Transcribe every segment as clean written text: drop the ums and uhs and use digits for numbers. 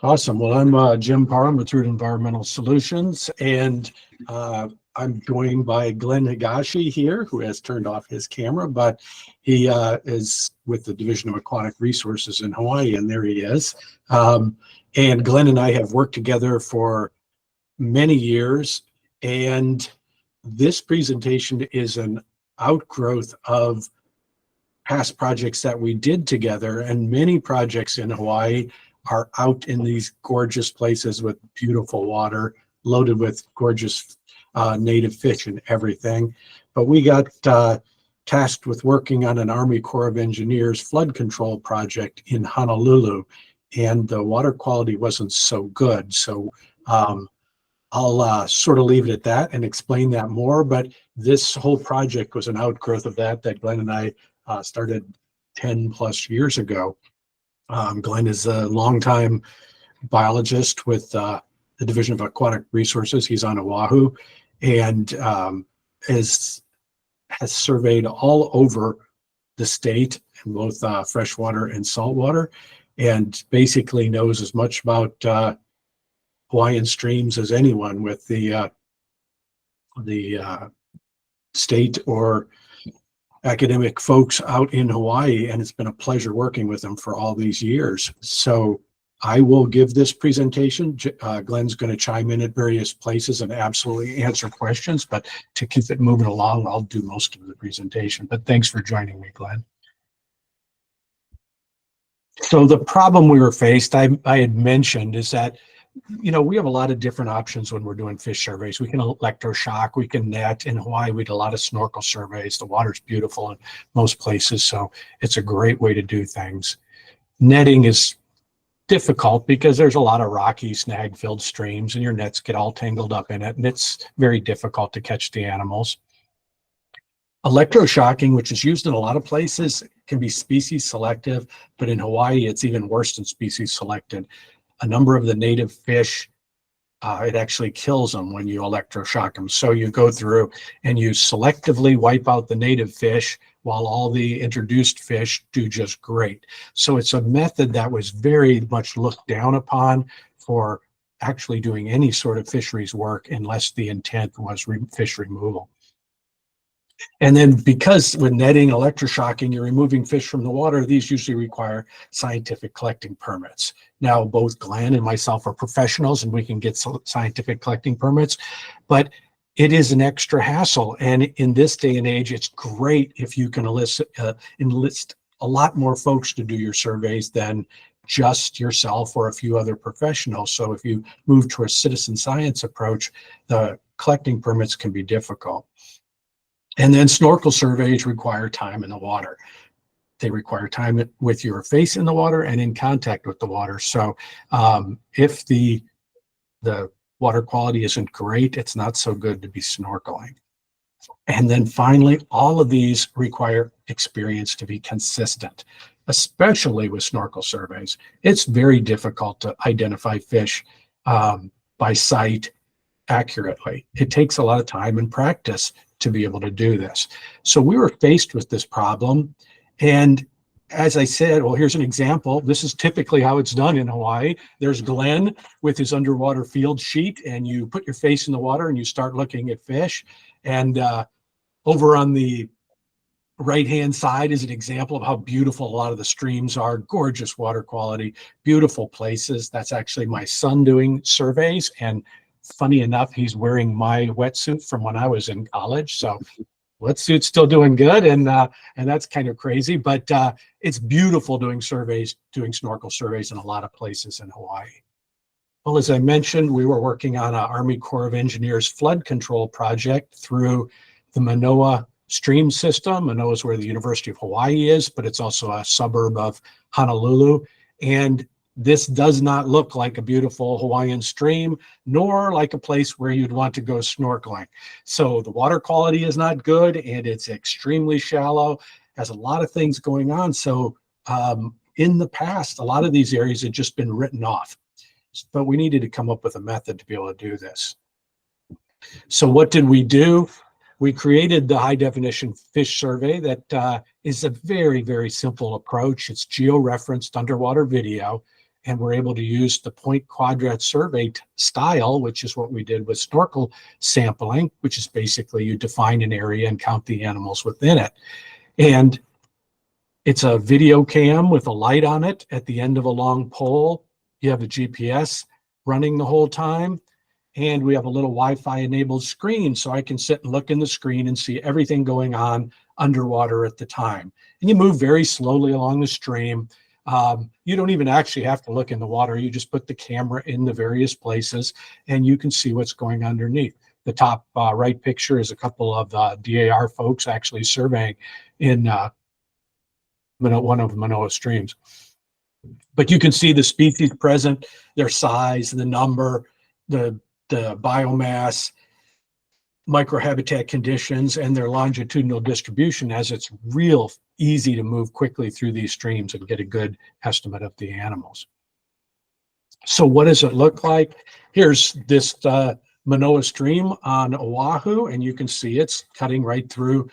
Awesome. Well, I'm Jim Parham with Root Environmental Solutions, and I'm joined by Glenn Higashi here, who has turned off his camera, but he is with the Division of Aquatic Resources in Hawaii, and there he is. And Glenn and I have worked together for many years, and this presentation is an outgrowth of past projects that we did together, and many projects in Hawaii are out in these gorgeous places with beautiful water, loaded with gorgeous native fish and everything. But we got tasked with working on an Army Corps of Engineers flood control project in Honolulu, and the water quality wasn't so good. So I'll sort of leave it at that and explain that more. But this whole project was an outgrowth of that Glenn and I started 10 plus years ago. Glenn is a longtime biologist with the Division of Aquatic Resources. He's on Oahu, and has surveyed all over the state in both freshwater and saltwater, and basically knows as much about Hawaiian streams as anyone with the state or academic folks out in Hawaii, and it's been a pleasure working with them for all these years. So I will give this presentation. Glenn's going to chime in at various places and absolutely answer questions, but to keep it moving along, I'll do most of the presentation. But thanks for joining me, Glenn. So the problem we were faced, I had mentioned, is that we have a lot of different options when we're doing fish surveys. We can electroshock, we can net. In Hawaii, we did a lot of snorkel surveys. The water's beautiful in most places, so it's a great way to do things. Netting is difficult because there's a lot of rocky, snag-filled streams, and your nets get all tangled up in it, and it's very difficult to catch the animals. Electroshocking, which is used in a lot of places, can be species selective, but in Hawaii, it's even worse than species selected. A number of the native fish, it actually kills them when you electroshock them. So you go through and you selectively wipe out the native fish while all the introduced fish do just great. So it's a method that was very much looked down upon for actually doing any sort of fisheries work unless the intent was fish removal. And then because with netting, electroshocking, you're removing fish from the water, these usually require scientific collecting permits. Now, both Glenn and myself are professionals and we can get scientific collecting permits, but it is an extra hassle. And in this day and age, it's great if you can enlist a lot more folks to do your surveys than just yourself or a few other professionals. So if you move to a citizen science approach, the collecting permits can be difficult. And then snorkel surveys require time in the water. They require time with your face in the water and in contact with the water. So if the water quality isn't great, it's not so good to be snorkeling. And then finally, all of these require experience to be consistent, especially with snorkel surveys. It's very difficult to identify fish by sight accurately. It takes a lot of time and practice to be able to do this. So we were faced with this problem. And as I said, well, here's an example. This is typically how it's done in Hawaii. There's Glenn with his underwater field sheet, and you put your face in the water and you start looking at fish. And over on the right-hand side is an example of how beautiful a lot of the streams are. Gorgeous water quality, beautiful places. That's actually my son doing surveys, and funny enough, he's wearing my wetsuit from when I was in college. So wetsuit's still doing good, and that's kind of crazy, but it's beautiful doing surveys, doing snorkel surveys in a lot of places in Hawaii. Well, as I mentioned, we were working on an Army Corps of Engineers flood control project through the Manoa stream system. Manoa is where the University of Hawaii is, but it's also a suburb of Honolulu. And this does not look like a beautiful Hawaiian stream, nor like a place where you'd want to go snorkeling. So the water quality is not good, and it's extremely shallow, has a lot of things going on. So in the past, a lot of these areas had just been written off, but we needed to come up with a method to be able to do this. So what did we do? We created the high definition fish survey that is a very, very simple approach. It's geo-referenced underwater video. and we're able to use the point quadrat survey style, which is what we did with snorkel sampling, which is basically you define an area and count the animals within it. And it's a video cam with a light on it at the end of a long pole. You have a GPS running the whole time. And we have a little Wi-Fi enabled screen, so I can sit and look in the screen and see everything going on underwater at the time. And you move very slowly along the stream. You don't even actually have to look in the water. You just put the camera in the various places and you can see what's going underneath. The top right picture is a couple of DAR folks actually surveying in one of Manoa streams. But you can see the species present, their size, the number, the biomass, microhabitat conditions, and their longitudinal distribution, as it's real easy to move quickly through these streams and get a good estimate of the animals. So what does it look like? Here's this Manoa stream on Oahu, and you can see it's cutting right through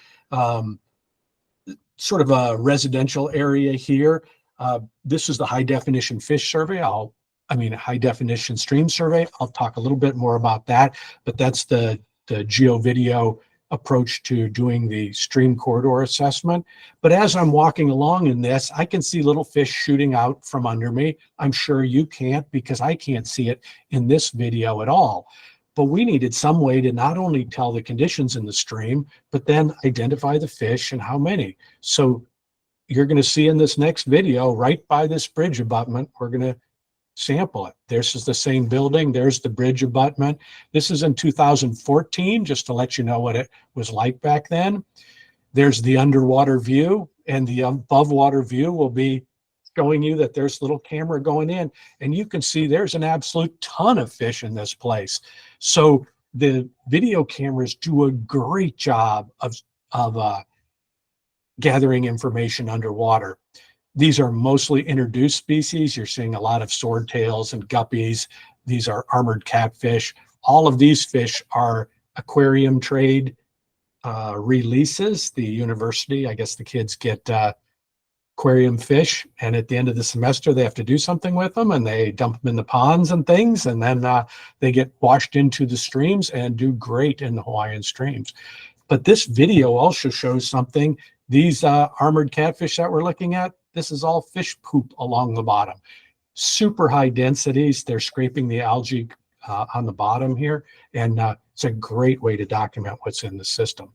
sort of a residential area here. This is the high definition fish survey. High definition stream survey. I'll talk a little bit more about that, but that's the geo-video approach to doing the stream corridor assessment. But as I'm walking along in this, I can see little fish shooting out from under me. I'm sure you can't, because I can't see it in this video at all. But we needed some way to not only tell the conditions in the stream, but then identify the fish and how many. So you're going to see in this next video, right by this bridge abutment, we're going to sample it. This is the same building. There's the bridge abutment. This is in 2014, just to let you know what it was like back then. There's the underwater view, and the above water view will be showing you that there's a little camera going in, and you can see there's an absolute ton of fish in this place. So the video cameras do a great job of gathering information underwater. These are mostly introduced species. You're seeing a lot of swordtails and guppies. These are armored catfish. All of these fish are aquarium trade releases. The university, I guess the kids get aquarium fish, and at the end of the semester, they have to do something with them, and they dump them in the ponds and things, and then they get washed into the streams and do great in the Hawaiian streams. But this video also shows something. These armored catfish that we're looking at, this is all fish poop along the bottom. Super high densities. They're scraping the algae on the bottom here, and it's a great way to document what's in the system.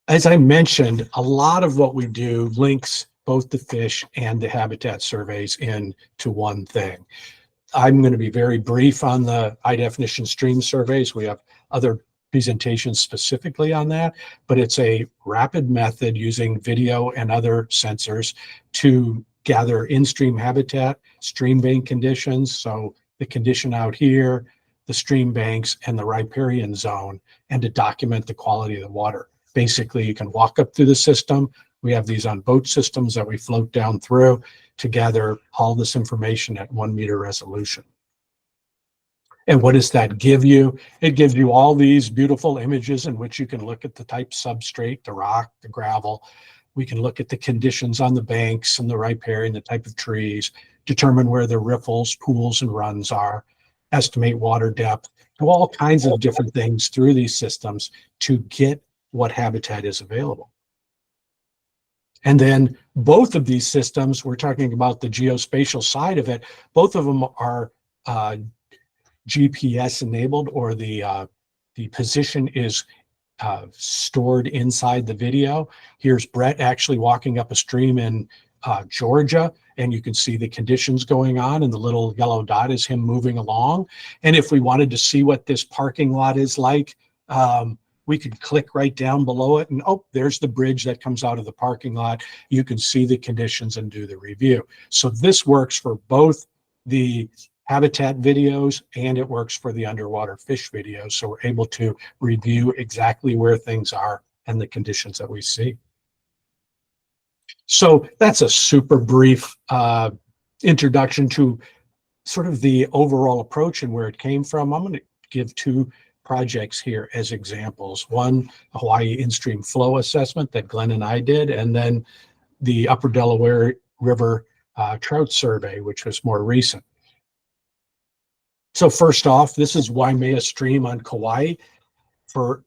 As I mentioned, a lot of what we do links both the fish and the habitat surveys into one thing. I'm going to be very brief on the high definition stream surveys. We have other presentations specifically on that, but it's a rapid method using video and other sensors to gather in-stream habitat, stream bank conditions, so the condition out here, the stream banks, and the riparian zone, and to document the quality of the water. Basically, you can walk up through the system. We have these on boat systems that we float down through to gather all this information at 1 meter resolution. And what does that give you? It gives you all these beautiful images in which you can look at the type substrate, the rock, the gravel. We can look at the conditions on the banks and the riparian, the type of trees, determine where the riffles, pools, and runs are, estimate water depth, do all kinds of different things through these systems to get what habitat is available. And then both of these systems, we're talking about the geospatial side of it, both of them are GPS enabled, or the position is stored inside the video. Here's Brett actually walking up a stream in Georgia, and you can see the conditions going on, and the little yellow dot is him moving along. And if we wanted to see what this parking lot is like, we could click right down below it, and oh, there's the bridge that comes out of the parking lot. You can see the conditions and do the review. So this works for both the habitat videos and it works for the underwater fish videos. So we're able to review exactly where things are and the conditions that we see. So that's a super brief introduction to sort of the overall approach and where it came from. I'm going to give two projects here as examples. One, a Hawaii in-stream flow assessment that Glenn and I did, and then the Upper Delaware River trout survey, which was more recent. So first off, this is Waimea Stream on Kauai. For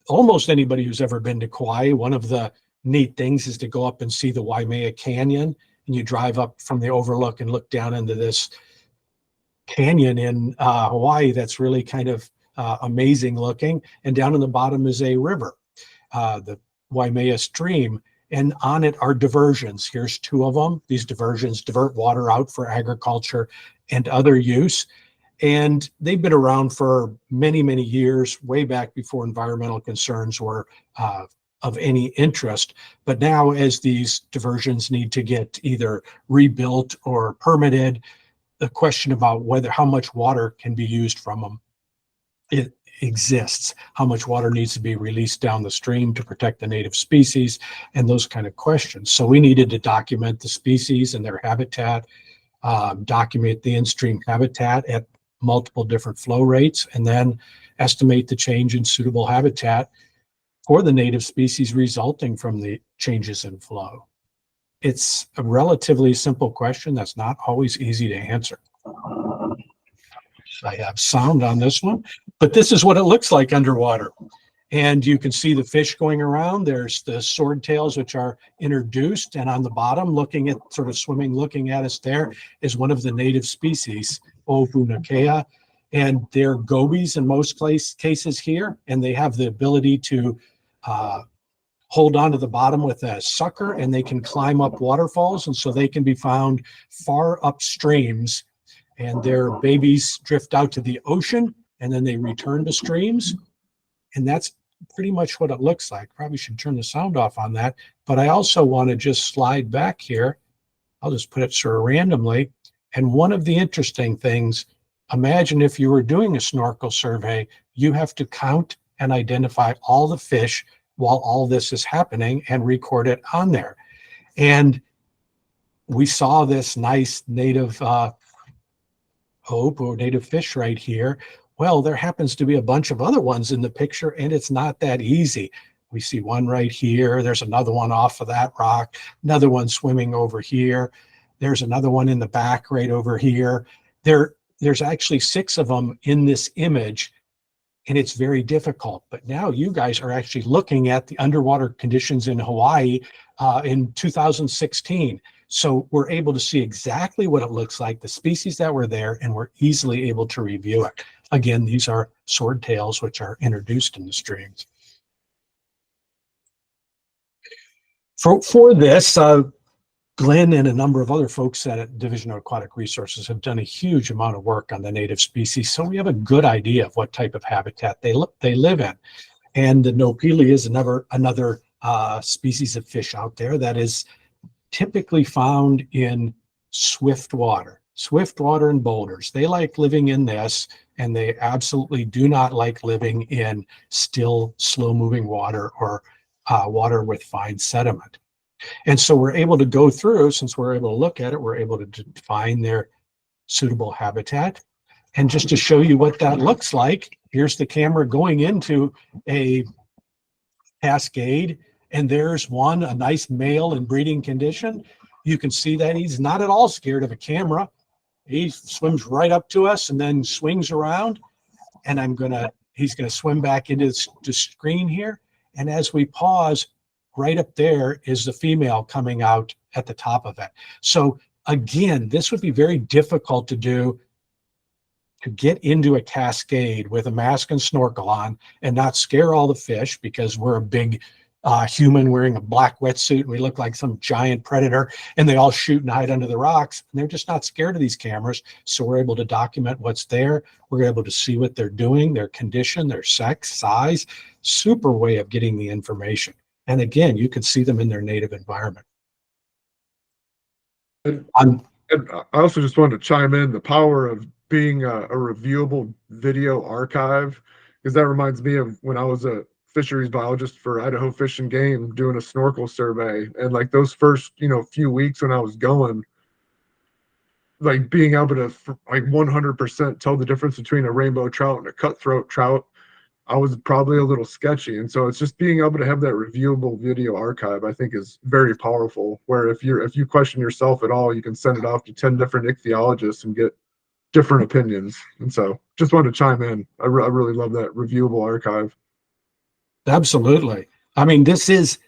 almost anybody who's ever been to Kauai, one of the neat things is to go up and see the Waimea Canyon, and you drive up from the overlook and look down into this canyon in Hawaii that's really kind of amazing looking. And down in the bottom is a river, the Waimea Stream, and on it are diversions. Here's two of them. These diversions divert water out for agriculture and other use. And they've been around for many, many years, way back before environmental concerns were of any interest. But now, as these diversions need to get either rebuilt or permitted, the question about how much water can be used from them, it exists. How much water needs to be released down the stream to protect the native species, and those kind of questions. So we needed to document the species and their habitat, document the in-stream habitat at multiple different flow rates, and then estimate the change in suitable habitat for the native species resulting from the changes in flow. It's a relatively simple question that's not always easy to answer. I have sound on this one, but this is what it looks like underwater. And you can see the fish going around. There's the swordtails, which are introduced. And on the bottom, looking at sort of swimming, looking at us there is one of the native species, Opunakea. And they're gobies in most cases here. And they have the ability to hold on to the bottom with a sucker, and they can climb up waterfalls. And so they can be found far upstreams, and their babies drift out to the ocean, and then they return to streams. And that's pretty much what it looks like. Probably should turn the sound off on that. But I also want to just slide back here. I'll just put it sort of randomly. And one of the interesting things, imagine if you were doing a snorkel survey, you have to count and identify all the fish while all this is happening and record it on there. And we saw this nice native hope or native fish right here. Well, there happens to be a bunch of other ones in the picture, and it's not that easy. We see one right here. There's another one off of that rock, another one swimming over here. There's another one in the back right over here. There's actually 6 of them in this image, and it's very difficult. But now you guys are actually looking at the underwater conditions in Hawaii in 2016. So we're able to see exactly what it looks like, the species that were there, and we're easily able to review it. Again, these are swordtails, which are introduced in the streams. For this, Glenn and a number of other folks at Division of Aquatic Resources have done a huge amount of work on the native species, so we have a good idea of what type of habitat they live in. And the Nopili is another species of fish out there that is typically found in swift water and boulders. They like living in this, and they absolutely do not like living in still, slow-moving water or water with fine sediment. And so we're able to go through, since we're able to look at it, we're able to define their suitable habitat. And just to show you what that looks like, here's the camera going into a cascade, and there's one, a nice male in breeding condition. You can see that he's not at all scared of a camera. He swims right up to us and then swings around, and he's gonna swim back into the screen here. And as we pause, right up there is the female coming out at the top of it. So again, this would be very difficult to do, to get into a cascade with a mask and snorkel on and not scare all the fish, because we're a big human wearing a black wetsuit and we look like some giant predator, and they all shoot and hide under the rocks, and they're just not scared of these cameras. So we're able to document what's there. We're able to see what they're doing, their condition, their sex, size. Super way of getting the information. And again, you can see them in their native environment. And I also just wanted to chime in the power of being a reviewable video archive, because that reminds me of when I was a fisheries biologist for Idaho Fish and Game doing a snorkel survey, and like those first few weeks when I was going, like being able to like 100% tell the difference between a rainbow trout and a cutthroat trout, I was probably a little sketchy. And so it's just being able to have that reviewable video archive, I think, is very powerful. Where if you question yourself at all, you can send it off to 10 different ichthyologists and get different opinions. And so just wanted to chime in. I really love that reviewable archive. Absolutely. I mean, this is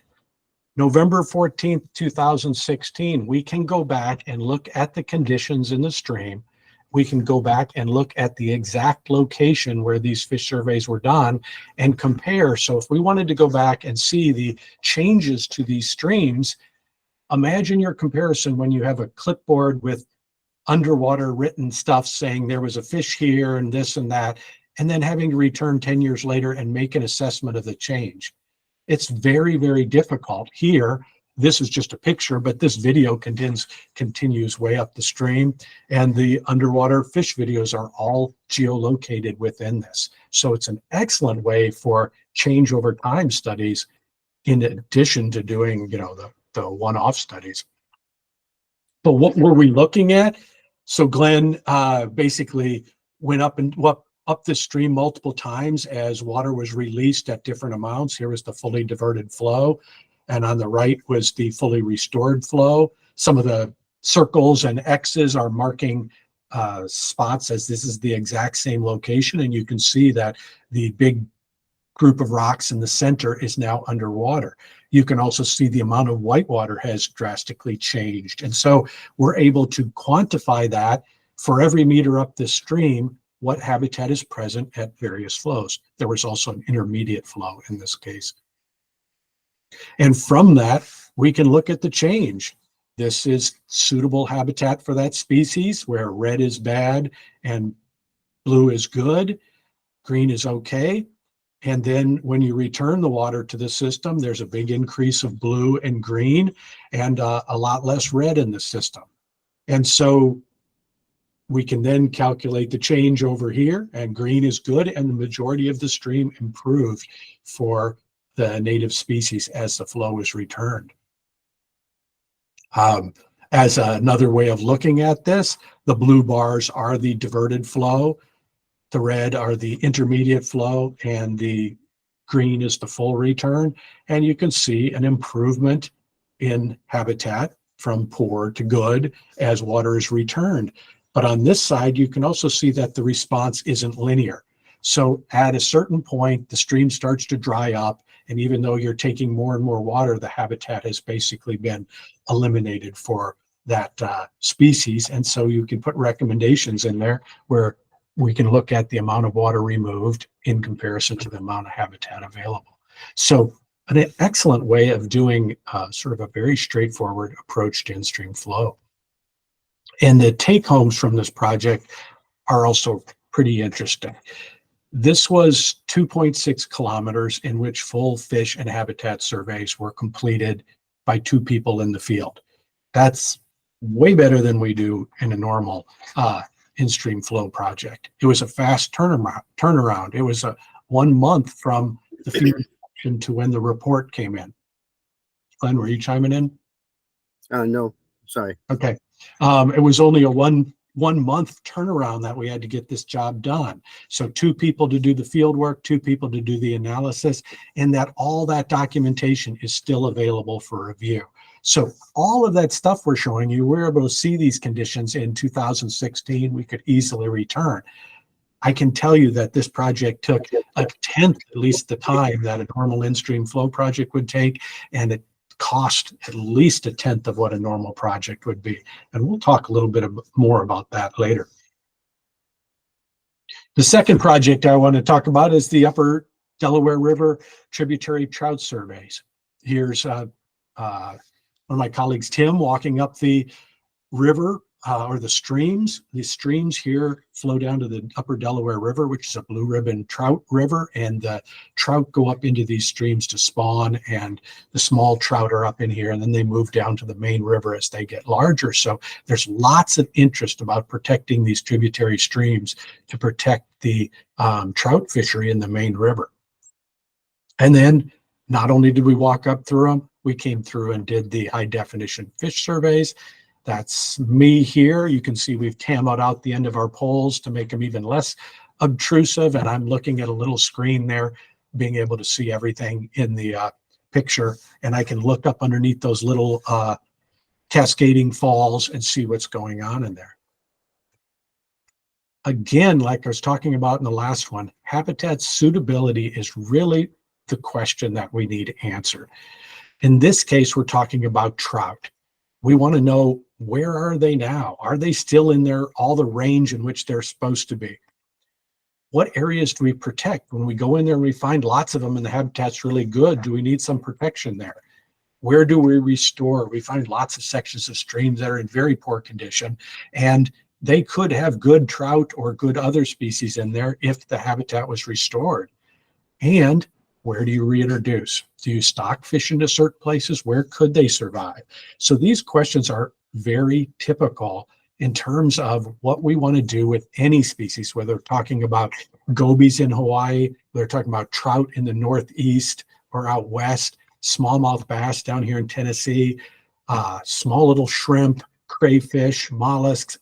November 14th, 2016. We can go back and look at the conditions in the stream. We can go back and look at the exact location where these fish surveys were done and compare. So if we wanted to go back and see the changes to these streams, imagine your comparison when you have a clipboard with underwater written stuff saying there was a fish here and this and that, and then having to return 10 years later and make an assessment of the change. It's very, very difficult. Here, this is just a picture, but this video continues way up the stream, and the underwater fish videos are all geolocated within this. So it's an excellent way for change over time studies in addition to doing, the one-off studies. But what were we looking at? So Glenn basically went up the stream multiple times as water was released at different amounts. Here was the fully diverted flow, and on the right was the fully restored flow. Some of the circles and X's are marking spots as this is the exact same location, and you can see that the big group of rocks in the center is now underwater. You can also see the amount of whitewater has drastically changed. And so we're able to quantify that for every meter up the stream, what habitat is present at various flows. There was also an intermediate flow in this case. And from that, we can look at the change. This is suitable habitat for that species where red is bad and blue is good, green is okay. And then when you return the water to the system, there's a big increase of blue and green and a lot less red in the system. And so we can then calculate the change over here, and green is good, and the majority of the stream improved for the native species as the flow is returned. As another way of looking at this, the blue bars are the diverted flow. The red are the intermediate flow, and the green is the full return. And you can see an improvement in habitat from poor to good as water is returned. But on this side, you can also see that the response isn't linear. So at a certain point, the stream starts to dry up. And even though you're taking more and more water, the habitat has basically been eliminated for that species. And so you can put recommendations in there where we can look at the amount of water removed in comparison to the amount of habitat available. So an excellent way of doing sort of a very straightforward approach to in-stream flow. And the take-homes from this project are also pretty interesting. This was 2.6 kilometers in which full fish and habitat surveys were completed by 2 people in the field. That's way better than we do in a normal in-stream flow project. It was a fast turnaround. It was a 1 month from the field inspection to when the report came in. Glenn, were you chiming in? No, sorry. Okay. It was only a one month turnaround that we had to get this job done. So 2 people to do the field work, 2 people to do the analysis, and that all that documentation is still available for review. So all of that stuff we're showing you, we're able to see these conditions in 2016. We could easily return. I can tell you that this project took a tenth, at least the time that a normal in-stream flow project would take, and it cost at least a tenth of what a normal project would be. And we'll talk a little bit more about that later. The second project I want to talk about is the Upper Delaware River tributary trout surveys. Here's one of my colleagues, Tim, walking up the river or the streams. The streams here flow down to the Upper Delaware River, which is a blue ribbon trout river, and the trout go up into these streams to spawn, and the small trout are up in here, and then they move down to the main river as they get larger. So there's lots of interest about protecting these tributary streams to protect the trout fishery in the main river. And then not only did we walk up through them, we came through and did the high definition fish surveys. That's me here. You can see we've tamoed out the end of our poles to make them even less obtrusive, and I'm looking at a little screen there, being able to see everything in the picture, and I can look up underneath those little cascading falls and see what's going on in there. Again, like I was talking about in the last one, habitat suitability is really the question that we need answered. In this case, we're talking about trout. We want to know, where are they now? Are they still in all the range in which they're supposed to be? What areas do we protect? When we go in there and we find lots of them and the habitat's really good, do we need some protection there? Where do we restore? We find lots of sections of streams that are in very poor condition, and they could have good trout or good other species in there if the habitat was restored. And where do you reintroduce? Do you stock fish into certain places? Where could they survive? So these questions are very typical in terms of what we want to do with any species, whether we're talking about gobies in Hawaii, whether we're talking about trout in the Northeast or out west, smallmouth bass down here in Tennessee, small little shrimp, crayfish, mollusks,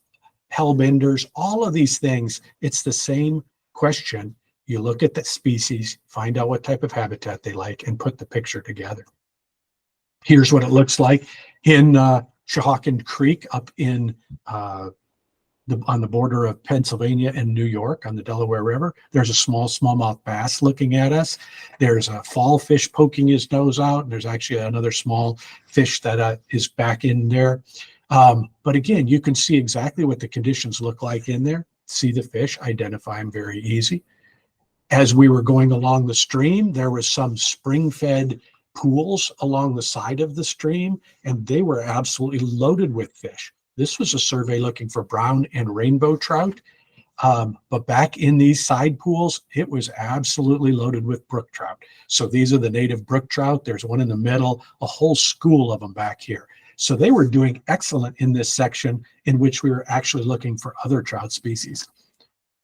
hellbenders, all of these things. It's the same question. You look at the species, find out what type of habitat they like, and put the picture together. Here's what it looks like in Shahawken Creek up in on the border of Pennsylvania and New York on the Delaware River. There's a smallmouth bass looking at us. There's a fall fish poking his nose out. And there's actually another small fish that is back in there. But again, you can see exactly what the conditions look like in there. See the fish, identify them very easy. As we were going along the stream, there was some spring-fed pools along the side of the stream, and they were absolutely loaded with fish. This was a survey looking for brown and rainbow trout, but back in these side pools, it was absolutely loaded with brook trout. So these are the native brook trout. There's one in the middle, a whole school of them back here. So they were doing excellent in this section in which we were actually looking for other trout species.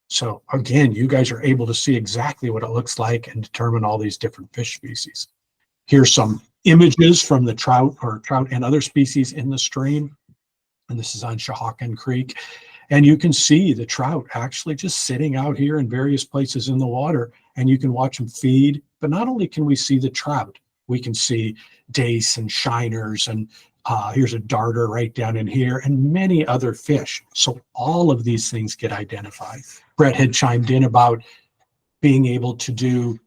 So again, you guys are able to see exactly what it looks like and determine all these different fish species. Here's some images from the trout and other species in the stream. And this is on Shahawken Creek. And you can see the trout actually just sitting out here in various places in the water, and you can watch them feed. But not only can we see the trout, we can see dace and shiners, and here's a darter right down in here, and many other fish. So all of these things get identified. Brett had chimed in about being able to do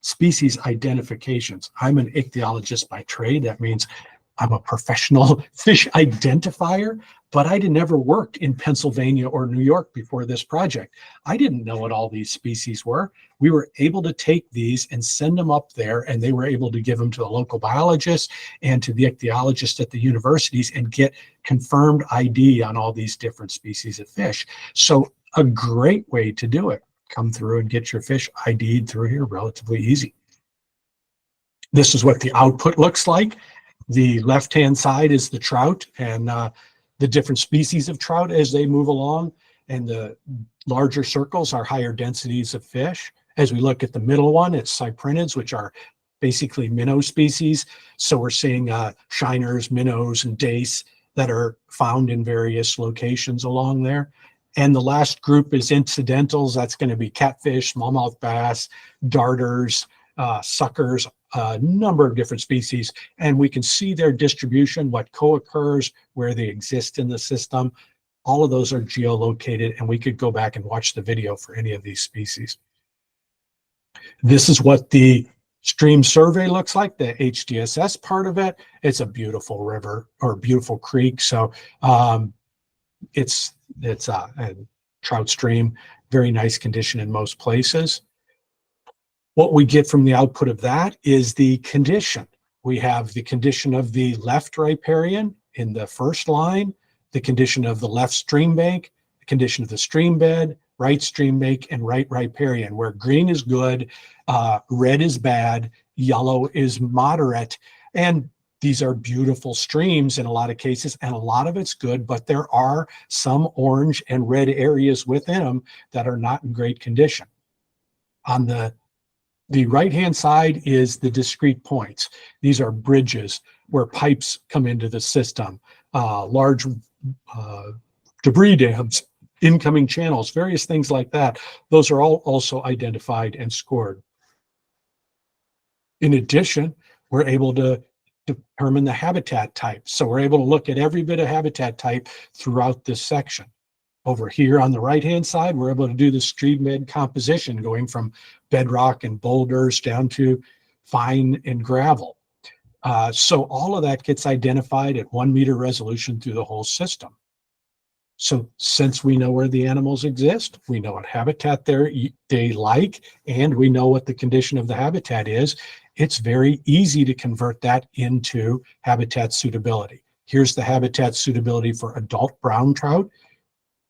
species identifications. I'm an ichthyologist by trade. That means I'm a professional fish identifier, but I never worked in Pennsylvania or New York before this project. I didn't know what all these species were. We were able to take these and send them up there, and they were able to give them to the local biologists and to the ichthyologists at the universities and get confirmed ID on all these different species of fish. So a great way to do it. Come through and get your fish ID'd through here, relatively easy. This is what the output looks like. The left-hand side is the trout and the different species of trout as they move along. And the larger circles are higher densities of fish. As we look at the middle one, it's cyprinids, which are basically minnow species. So we're seeing shiners, minnows, and dace that are found in various locations along there. And the last group is incidentals. That's going to be catfish, smallmouth bass, darters, suckers, a number of different species. And we can see their distribution, what co-occurs, where they exist in the system. All of those are geolocated, and we could go back and watch the video for any of these species. This is what the stream survey looks like, the HDFS part of it. It's a beautiful river or beautiful creek. So it's a trout stream, very nice condition in most places. What we get from the output of that is the condition. We have the condition of the left riparian in the first line, the condition of the left stream bank, the condition of the stream bed, right stream bank, and right riparian, where green is good, red is bad, yellow is moderate. And these are beautiful streams in a lot of cases, and a lot of it's good, but there are some orange and red areas within them that are not in great condition. On the right-hand side is the discrete points. These are bridges where pipes come into the system, large debris dams incoming channels, various things like that. Those are all also identified and scored. In addition, we're able to determine the habitat type. So we're able to look at every bit of habitat type throughout this section. Over here on the right-hand side, we're able to do the stream bed composition, going from bedrock and boulders down to fine and gravel. So all of that gets identified at 1 meter resolution through the whole system. So since we know where the animals exist, we know what habitat they like, and we know what the condition of the habitat is, it's very easy to convert that into habitat suitability. Here's the habitat suitability for adult brown trout.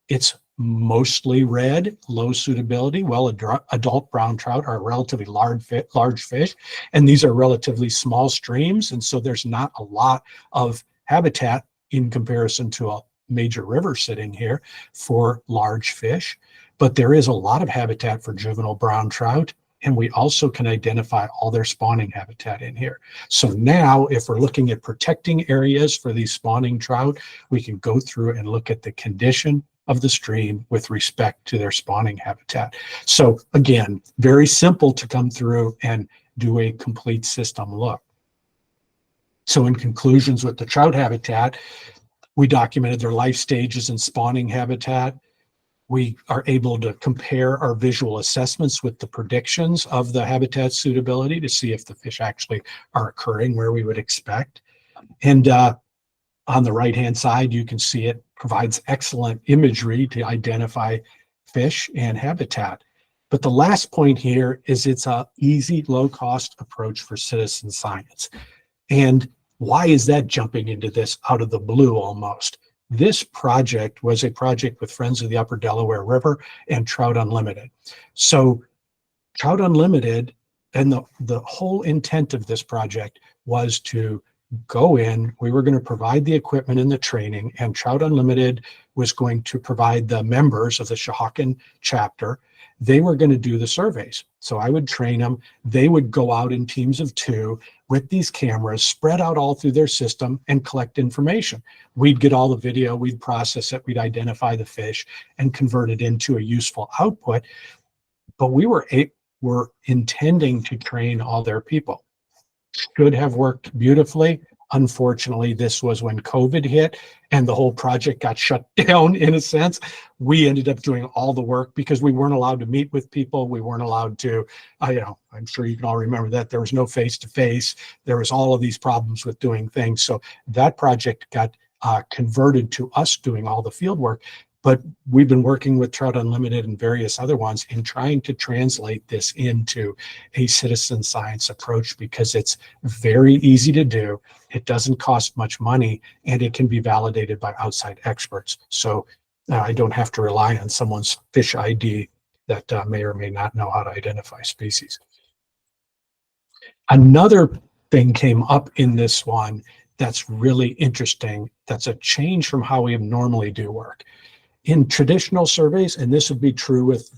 It's mostly red, low suitability. Well, adult brown trout are relatively large fish, and these are relatively small streams, and so there's not a lot of habitat in comparison to a major river sitting here for large fish. But there is a lot of habitat for juvenile brown trout, and we also can identify all their spawning habitat in here. So now, if we're looking at protecting areas for these spawning trout, we can go through and look at the condition of the stream with respect to their spawning habitat. So again, very simple to come through and do a complete system look. So in conclusions with the trout habitat, we documented their life stages and spawning habitat. We are able to compare our visual assessments with the predictions of the habitat suitability to see if the fish actually are occurring where we would expect. And on the right-hand side, you can see it provides excellent imagery to identify fish and habitat. But the last point here is it's an easy, low-cost approach for citizen science. And why is that jumping into this out of the blue almost? This project was a project with Friends of the Upper Delaware River and Trout Unlimited. So Trout Unlimited, and the whole intent of this project was to go in, we were going to provide the equipment and the training, and Trout Unlimited was going to provide the members of the Shahawken chapter. They were going to do the surveys. So I would train them. They would go out in teams of 2 with these cameras spread out all through their system and collect information. We'd get all the video, we'd process it, we'd identify the fish and convert it into a useful output. But we were intending to train all their people. Should have worked beautifully. Unfortunately, this was when COVID hit and the whole project got shut down in a sense. We ended up doing all the work because we weren't allowed to meet with people. We weren't allowed to, I'm sure you can all remember that there was no face-to-face. There was all of these problems with doing things. So that project got converted to us doing all the field work. But we've been working with Trout Unlimited and various other ones in trying to translate this into a citizen science approach because it's very easy to do. It doesn't cost much money, and it can be validated by outside experts. So I don't have to rely on someone's fish ID that may or may not know how to identify species. Another thing came up in this one that's really interesting. That's a change from how we normally do work. In traditional surveys, and this would be true with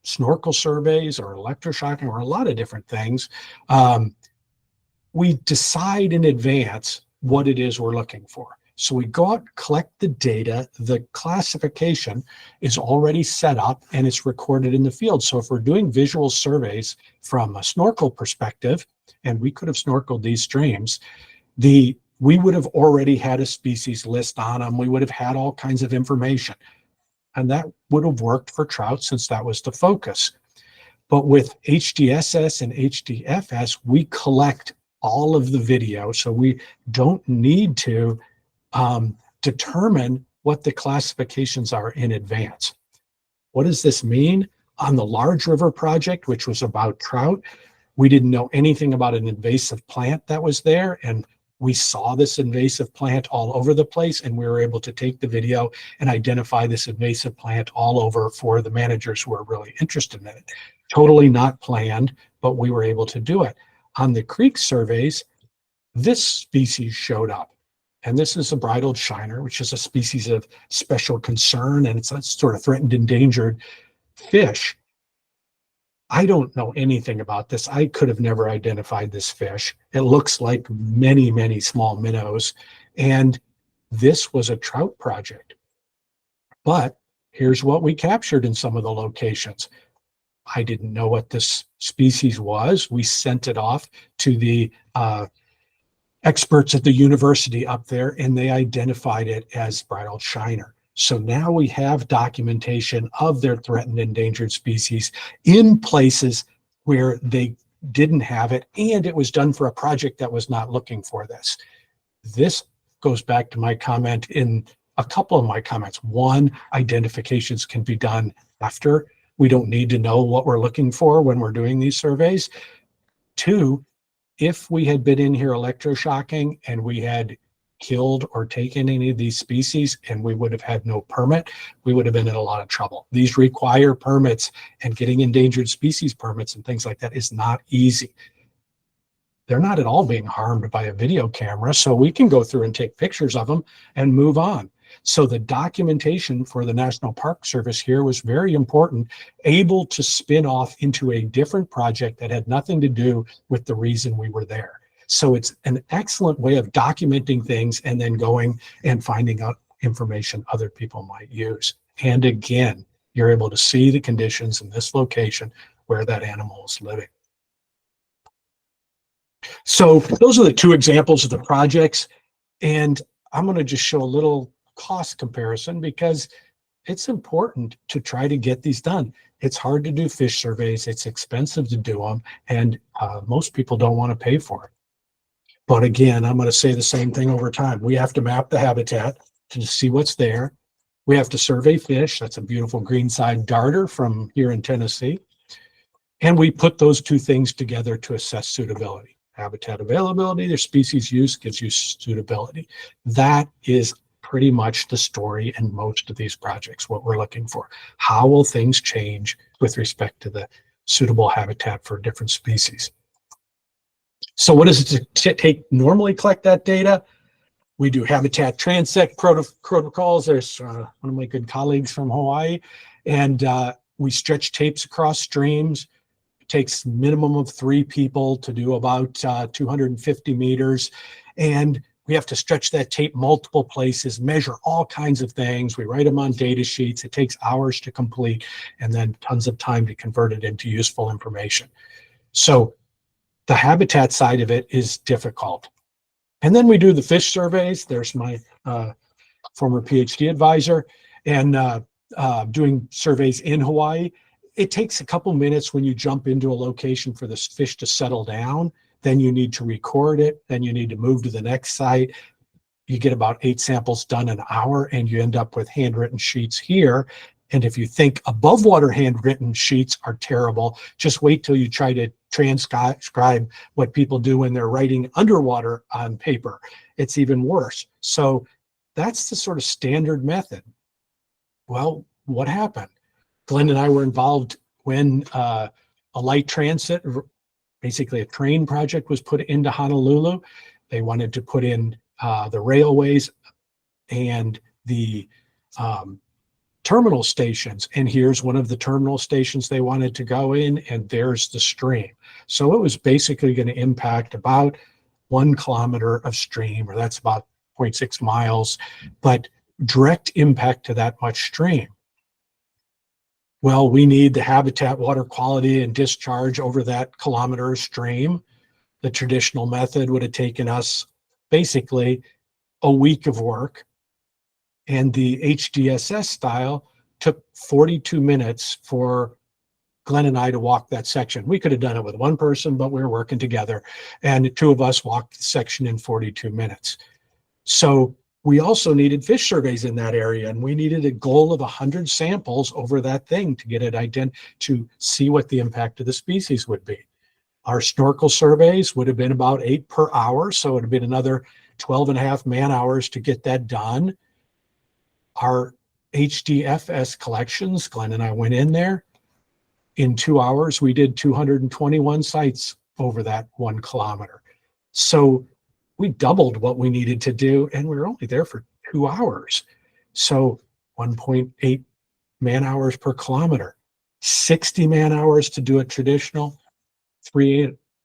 snorkel surveys or electroshocking or a lot of different things, we decide in advance what it is we're looking for. So we go out, collect the data, the classification is already set up and it's recorded in the field. So if we're doing visual surveys from a snorkel perspective, and we could have snorkeled these streams, we would have already had a species list on them. We would have had all kinds of information. And that would have worked for trout since that was the focus. But with HDSS and HDFS, we collect all of the video. So we don't need to determine what the classifications are in advance. What does this mean? On the Large River project, which was about trout, we didn't know anything about an invasive plant that was there. And we saw this invasive plant all over the place, and we were able to take the video and identify this invasive plant all over for the managers who were really interested in it. Totally not planned, but we were able to do it. On the creek surveys, this species showed up. And this is a bridled shiner, which is a species of special concern, and it's a sort of threatened, endangered fish. I don't know anything about this. I could have never identified this fish. It looks like many, many small minnows. And this was a trout project. But Here's what we captured in some of the locations. I didn't know what this species was. We sent it off to the experts at the university up there, and they identified it as bridled shiner. So now we have documentation of their threatened endangered species in places where they didn't have it, and it was done for a project that was not looking for this. This goes back to my comment in a couple of my comments. One, identifications can be done after. We don't need to know what we're looking for when we're doing these surveys. Two, if we had been in here electroshocking and we had killed or taken any of these species and we would have had no permit, we would have been in a lot of trouble. These require permits, and getting endangered species permits and things like that is not easy. They're not at all being harmed by a video camera, so we can go through and take pictures of them and move on. So the documentation for the National Park Service here was very important, able to spin off into a different project that had nothing to do with the reason we were there. So it's an excellent way of documenting things and then going and finding out information other people might use. And again, you're able to see the conditions in this location where that animal is living. So those are the two examples of the projects. And I'm going to just show a little cost comparison because it's important to try to get these done. It's hard to do fish surveys. It's expensive to do them. And most people don't want to pay for it. But again, I'm going to say the same thing over time. We have to map the habitat to see what's there. We have to survey fish. That's a beautiful greenside darter from here in Tennessee. And we put those two things together to assess suitability. Habitat availability, their species use gives you suitability. That is pretty much the story in most of these projects, what we're looking for. How will things change with respect to the suitable habitat for different species? So what does it take normally collect that data? We do habitat transect protocols. There's one of my good colleagues from Hawaii, and we stretch tapes across streams. It takes minimum of 3 people to do about 250 meters. And we have to stretch that tape multiple places, measure all kinds of things. We write them on data sheets. It takes hours to complete and then tons of time to convert it into useful information. So the habitat side of it is difficult. And then we do the fish surveys. There's my former PhD advisor, and doing surveys in Hawaii. It takes a couple minutes when you jump into a location for this fish to settle down. Then you need to record it. Then you need to move to the next site. You get about 8 samples done an hour, and you end up with handwritten sheets here. And if you think above water handwritten sheets are terrible, just wait till you try to transcribe what people do when they're writing underwater on paper. It's even worse. So that's the sort of standard method. Well, what happened? Glenn and I were involved when a light transit, basically a train project, was put into Honolulu. They wanted to put in the railways and the terminal stations. And here's one of the terminal stations they wanted to go in, and there's the stream. So it was basically going to impact about 1 kilometer of stream, or that's about 0.6 miles, but direct impact to that much stream. Well, we need the habitat, water quality, and discharge over that kilometer stream. The traditional method would have taken us basically a week of work. And the HDFS style took 42 minutes for Glenn and I to walk that section. We could have done it with one person, but we were working together, and the 2 of us walked the section in 42 minutes. So we also needed fish surveys in that area, and we needed a goal of 100 samples over that thing to get it to see what the impact of the species would be. Our snorkel surveys would have been about 8 per hour, so it would have been another 12 and a half man hours to get that done. Our HDFS collections, Glenn and I went in there. In 2 hours, we did 221 sites over that 1 kilometer. So we doubled what we needed to do, and we were only there for 2 hours. So 1.8 man hours per kilometer, 60 man hours to do it traditional,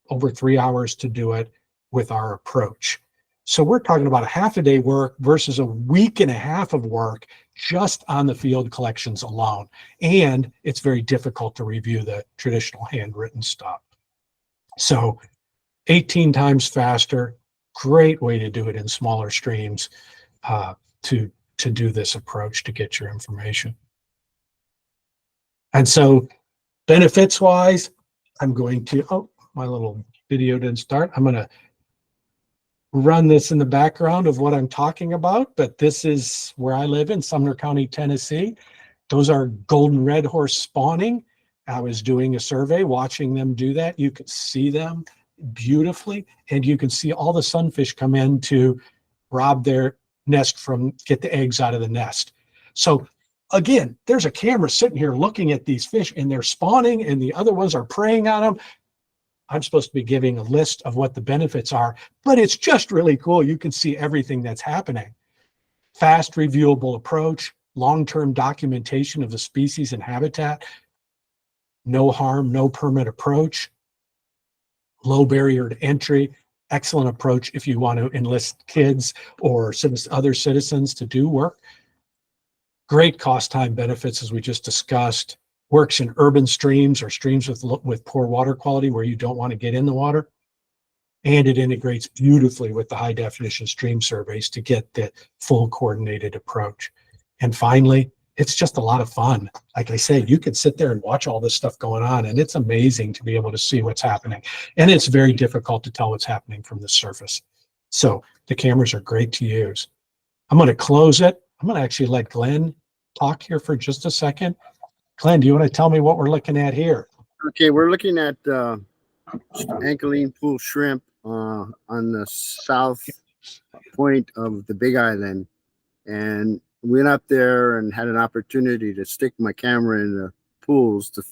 over 3 hours to do it with our approach. So we're talking about a half a day work versus a week and a half of work just on the field collections alone. And it's very difficult to review the traditional handwritten stuff. So 18 times faster, great way to do it in smaller streams to do this approach to get your information. And so benefits wise, I'm going to, oh, my little video didn't start. I'm going to run this in the background of what I'm talking about, but this is where I live in Sumner County, Tennessee. Those are golden red horse spawning. I was doing a survey, watching them do that. You could see them beautifully, and you can see all the sunfish come in to rob their nest from, get the eggs out of the nest. So again, there's a camera sitting here looking at these fish, and they're spawning, and the other ones are preying on them. I'm supposed to be giving a list of what the benefits are, but it's just really cool. You can see everything that's happening. Fast, reviewable approach, long-term documentation of the species and habitat, no harm, no permit approach, low barrier to entry, excellent approach if you want to enlist kids or other citizens to do work. Great cost time benefits, as we just discussed. Works in urban streams or streams with poor water quality where you don't want to get in the water. And it integrates beautifully with the high definition stream surveys to get the full coordinated approach. And finally, it's just a lot of fun. Like I said, you can sit there and watch all this stuff going on, and it's amazing to be able to see what's happening. And it's very difficult to tell what's happening from the surface. So the cameras are great to use. I'm going to close it. I'm going to actually let Glenn talk here for just a second. Glenn, do you want to tell me what we're looking at here? Okay, we're looking at Ancholine Pool shrimp on the south point of the Big Island, and went up there and had an opportunity to stick my camera in the pools to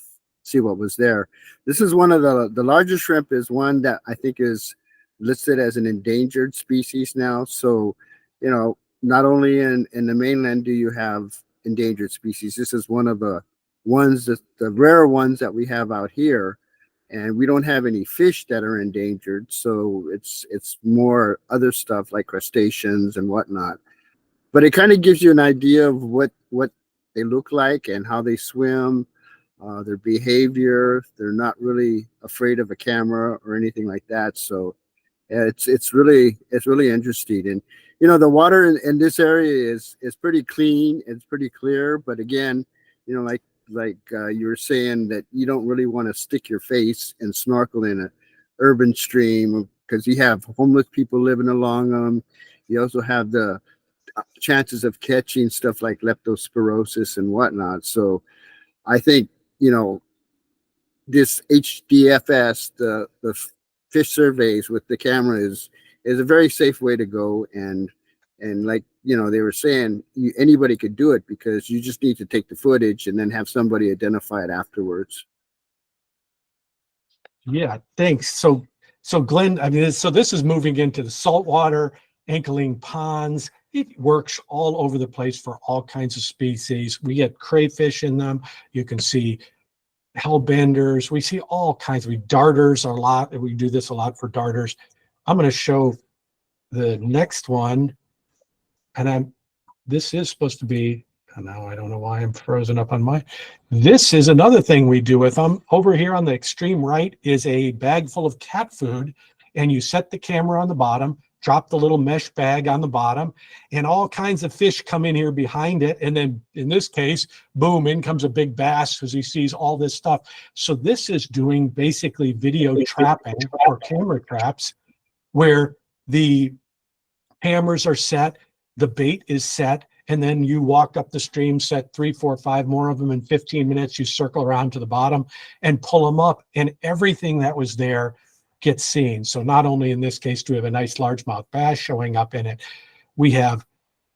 see what was there. This is one of the largest shrimp, is one that I think is listed as an endangered species now. So, you know, not only in the mainland do you have endangered species, this is one of the ones that the rare ones that we have out here, and we don't have any fish that are endangered, so it's more other stuff like crustaceans and whatnot. But it kind of gives you an idea of what they look like and how they swim, their behavior. They're not really afraid of a camera or anything like that. So it's really interesting. And you know, the water in this area is pretty clean. It's pretty clear. But again, you know, like you were saying, that you don't really want to stick your face and snorkel in an urban stream, because you have homeless people living along them. You also have the chances of catching stuff like leptospirosis and whatnot. So I think, you know, this HDFS, the fish surveys with the camera is a very safe way to go. And like, you know, they were saying, anybody could do it, because you just need to take the footage and then have somebody identify it afterwards. Yeah, thanks. So Glenn, I mean, so this is moving into the saltwater, anchoring ponds. It works all over the place for all kinds of species. We get crayfish in them. You can see hellbenders. We see all kinds. Darters a lot. We do this a lot for darters. I'm going to show the next one. And this is supposed to be, and now I don't know why I'm frozen up on my, this is another thing we do with them. Over here on the extreme right is a bag full of cat food, and you set the camera on the bottom, drop the little mesh bag on the bottom, and all kinds of fish come in here behind it. And then in this case, boom, in comes a big bass because he sees all this stuff. So this is doing basically video trapping or camera traps, where the cameras are set, the bait is set, and then you walk up the stream, set 3, 4, 5 more of them in 15 minutes. You circle around to the bottom and pull them up, and everything that was there gets seen. So not only in this case do we have a nice largemouth bass showing up in it, we have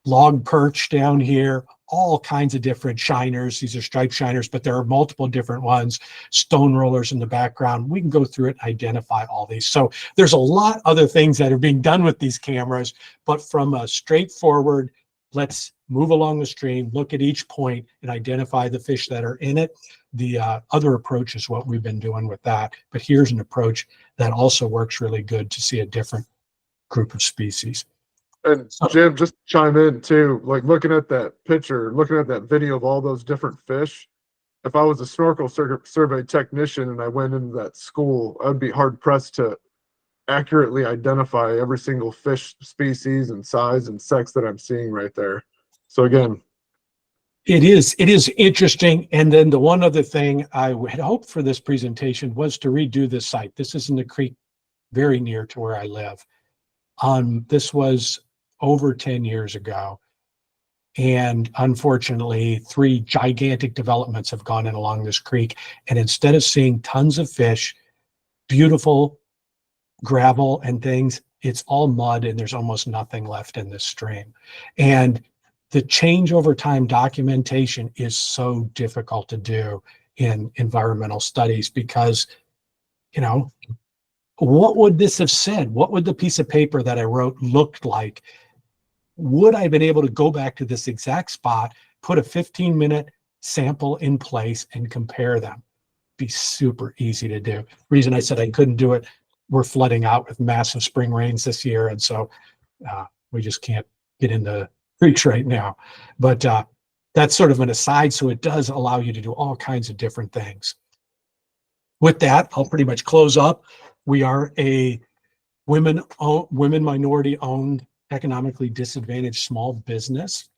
log perch down here, all kinds of different shiners. These are striped shiners, but there are multiple different ones, stone rollers in the background. We can go through it and identify all these. So there's a lot other things that are being done with these cameras, but from a straightforward, let's move along the stream, look at each point and identify the fish that are in it. The other approach is what we've been doing with that. But here's an approach that also works really good to see a different group of species. And So, Jim, just to chime in too, like looking at that picture, looking at that video of all those different fish, if I was a snorkel survey technician and I went into that school, I'd be hard pressed to accurately identify every single fish species and size and sex that I'm seeing right there. So again, it is interesting. And then the one other thing I had hoped for this presentation was to redo this site. This is in the creek very near to where I live. This was over 10 years ago. And unfortunately, 3 gigantic developments have gone in along this creek. And instead of seeing tons of fish, beautiful gravel and things, it's all mud and there's almost nothing left in this stream. And the change over time documentation is so difficult to do in environmental studies because, you know, what would this have said? What would the piece of paper that I wrote looked like? Would I have been able to go back to this exact spot, put a 15-minute sample in place and compare them? Be super easy to do. Reason I said I couldn't do it, we're flooding out with massive spring rains this year. And so we just can't get into creeks right now. But that's sort of an aside. So it does allow you to do all kinds of different things. With that, I'll pretty much close up. We are a women minority owned, economically disadvantaged small business,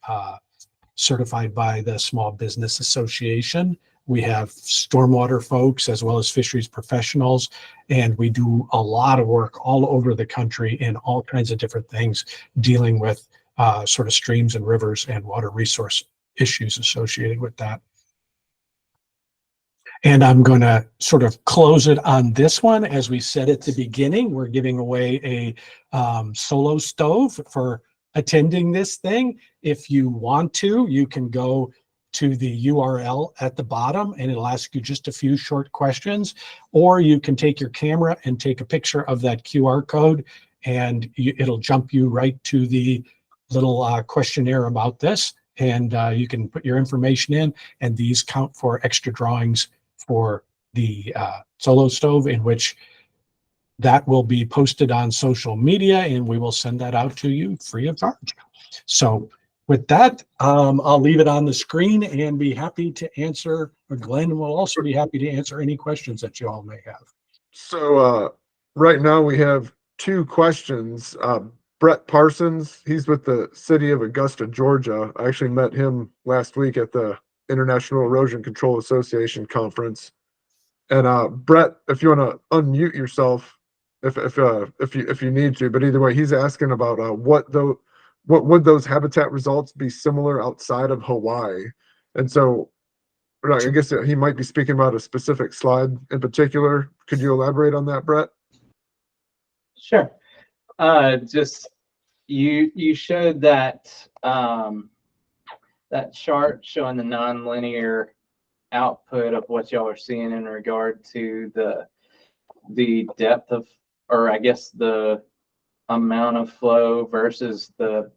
certified by the Small Business Association. We have stormwater folks as well as fisheries professionals, and we do a lot of work all over the country in all kinds of different things dealing with sort of streams and rivers and water resource issues associated with that. And I'm going to sort of close it on this one. As we said at the beginning, we're giving away a solo stove for attending this thing. If you want to, you can go to the URL at the bottom and it'll ask you just a few short questions, or you can take your camera and take a picture of that QR code and it'll jump you right to the little questionnaire about this. And you can put your information in, and these count for extra drawings for the solo stove, in which that will be posted on social media and we will send that out to you free of charge. So with that, I'll leave it on the screen and be happy to answer, or Glenn will also be happy to answer any questions that you all may have. So right now we have 2 questions. Brett Parsons, he's with the city of Augusta, Georgia. I actually met him last week at the International Erosion Control Association conference. And Brett, if you want to unmute yourself, if you need to, but either way, he's asking about what would those habitat results be similar outside of Hawaii? And so I guess he might be speaking about a specific slide in particular. Could you elaborate on that, Brett? Sure. Just you showed that that chart showing the nonlinear output of what y'all are seeing in regard to the depth of, or I guess the amount of flow versus the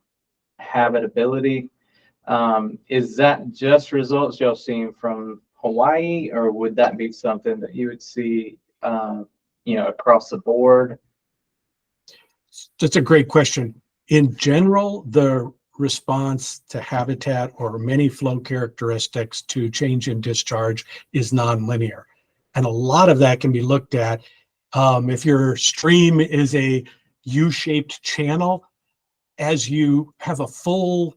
habitability. Is that just results y'all seeing from Hawaii, or would that be something that you would see, across the board? That's a great question. In general, the response to habitat or many flow characteristics to change in discharge is nonlinear. And a lot of that can be looked at. If your stream is a U-shaped channel, as you have a full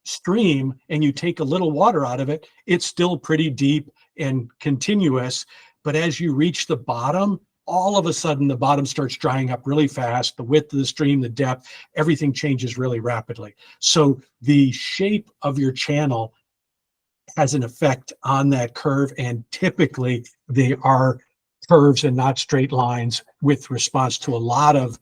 stream and you take a little water out of it, it's still pretty deep and continuous. But as you reach the bottom, all of a sudden the bottom starts drying up really fast. The width of the stream, the depth, everything changes really rapidly. So the shape of your channel has an effect on that curve, and typically they are curves and not straight lines with response to a lot of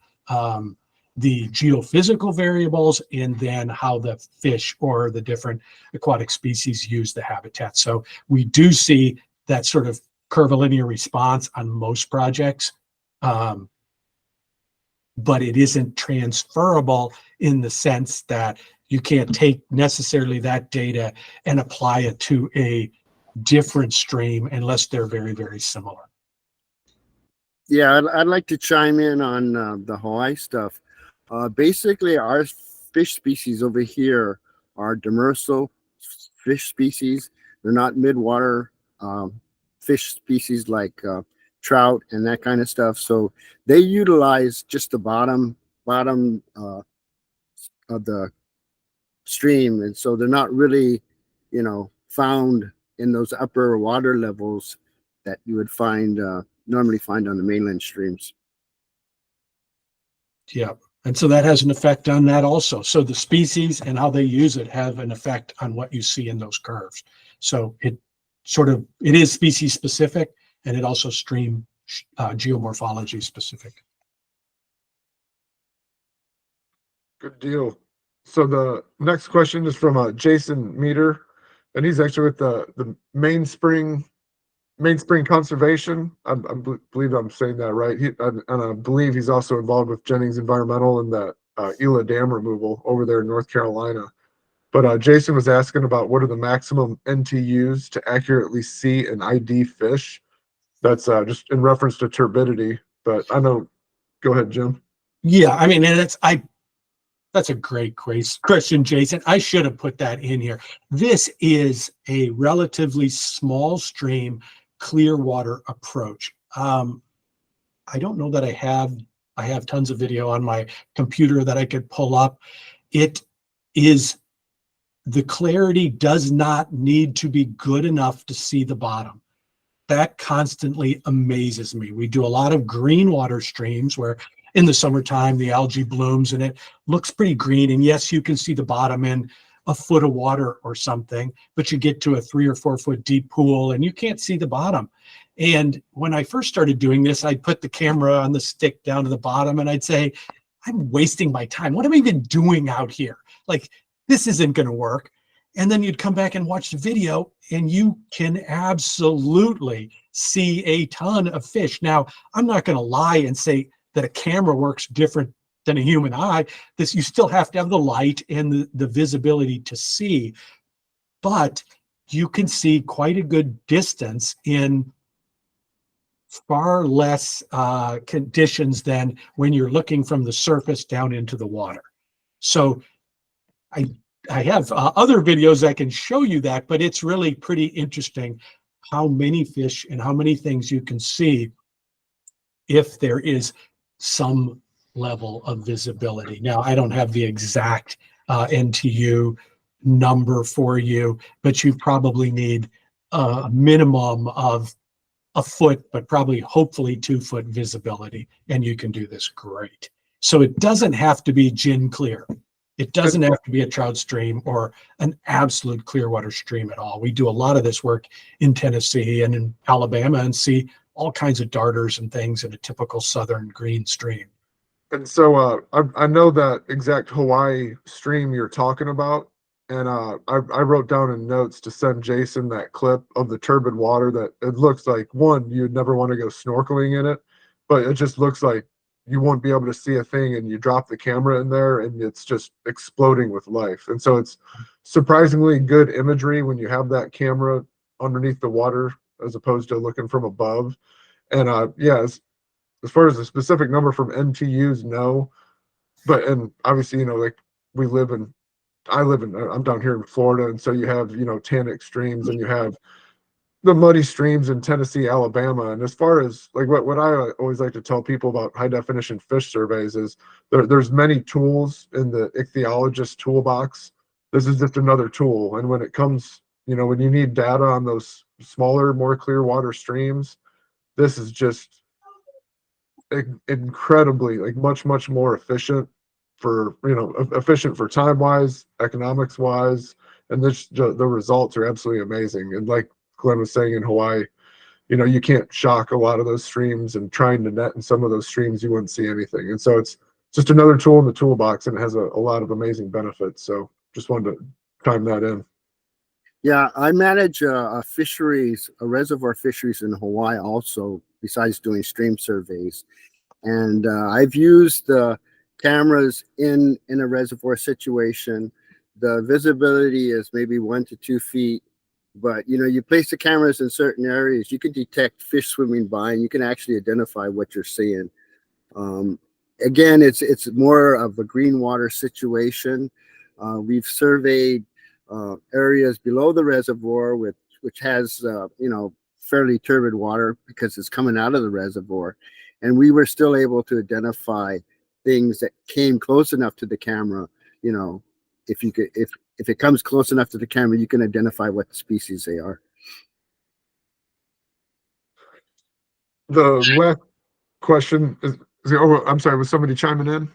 the geophysical variables and then how the fish or the different aquatic species use the habitat. So we do see that sort of curvilinear response on most projects, but it isn't transferable in the sense that you can't take necessarily that data and apply it to a different stream unless they're very, very similar. Yeah, I'd like to chime in on the Hawaii stuff. Basically, our fish species over here are demersal fish species. They're not midwater fish species like trout and that kind of stuff. So they utilize just the bottom of the stream, and so they're not really, found in those upper water levels that you would find normally find on the mainland streams. Yeah. And so that has an effect on that also. So the species and how they use it have an effect on what you see in those curves. So it is species specific, and it also stream geomorphology specific. Good deal. So the next question is from Jason Meter, and he's actually with the Mainspring Conservation. Believe I'm saying that right. And I believe he's also involved with Jennings Environmental and the Gila Dam removal over there in North Carolina. But Jason was asking about what are the maximum NTUs to accurately see and ID fish. That's just in reference to turbidity. But I know. Go ahead, Jim. Yeah, I mean, and that's a great question, Jason. I should have put that in here. This is a relatively small stream, clear water approach. I don't know that I have tons of video on my computer that I could pull up. The clarity does not need to be good enough to see the bottom. That constantly amazes me. We do a lot of green water streams where in the summertime, the algae blooms and it looks pretty green. And yes, you can see the bottom in a foot of water or something, but you get to a 3 or 4 foot deep pool and you can't see the bottom. And when I first started doing this, I'd put the camera on the stick down to the bottom and I'd say, I'm wasting my time. What am I even doing out here? Like, this isn't going to work. And then you'd come back and watch the video and you can absolutely see a ton of fish. Now, I'm not going to lie and say that a camera works different than a human eye. You still have to have the light and the visibility to see, but you can see quite a good distance in far less conditions than when you're looking from the surface down into the water. So I have other videos I can show you that, but it's really pretty interesting how many fish and how many things you can see if there is some level of visibility. Now, I don't have the exact NTU number for you, but you probably need a minimum of a foot, but probably hopefully 2 foot visibility, and you can do this great. So it doesn't have to be gin clear. It doesn't have to be a trout stream or an absolute clear water stream at all. We do a lot of this work in Tennessee and in Alabama and see all kinds of darters and things in a typical southern green stream. And so I know that exact Hawaii stream you're talking about. And I wrote down in notes to send Jason that clip of the turbid water that it looks like, one, you'd never want to go snorkeling in it, but it just looks like you won't be able to see a thing, and you drop the camera in there and it's just exploding with life. And so it's surprisingly good imagery when you have that camera underneath the water as opposed to looking from above. And yeah, as far as the specific number from NTUs, no. But, and obviously, like I'm down here in Florida. And so you have, tannic streams and you have the muddy streams in Tennessee, Alabama. And as far as like what I always like to tell people about high definition fish surveys is there's many tools in the ichthyologist toolbox. This is just another tool. And when it comes, when you need data on those smaller, more clear water streams, this is just incredibly much more efficient for time wise, economics wise, and the results are absolutely amazing. And like Glenn was saying, in Hawaii, you can't shock a lot of those streams, and trying to net in some of those streams you wouldn't see anything. And so it's just another tool in the toolbox, and it has a lot of amazing benefits. So just wanted to chime that in. Yeah, I manage a reservoir fisheries in Hawaii also, besides doing stream surveys. And I've used cameras in a reservoir situation. The visibility is maybe 1 to 2 feet, but you place the cameras in certain areas, you can detect fish swimming by, and you can actually identify what you're seeing. again, it's more of a green water situation. We've surveyed areas below the reservoir which has fairly turbid water because it's coming out of the reservoir, and we were still able to identify things that came close enough to the camera. If you could, if it comes close enough to the camera, you can identify what species they are. The last question oh, I'm sorry, was somebody chiming in?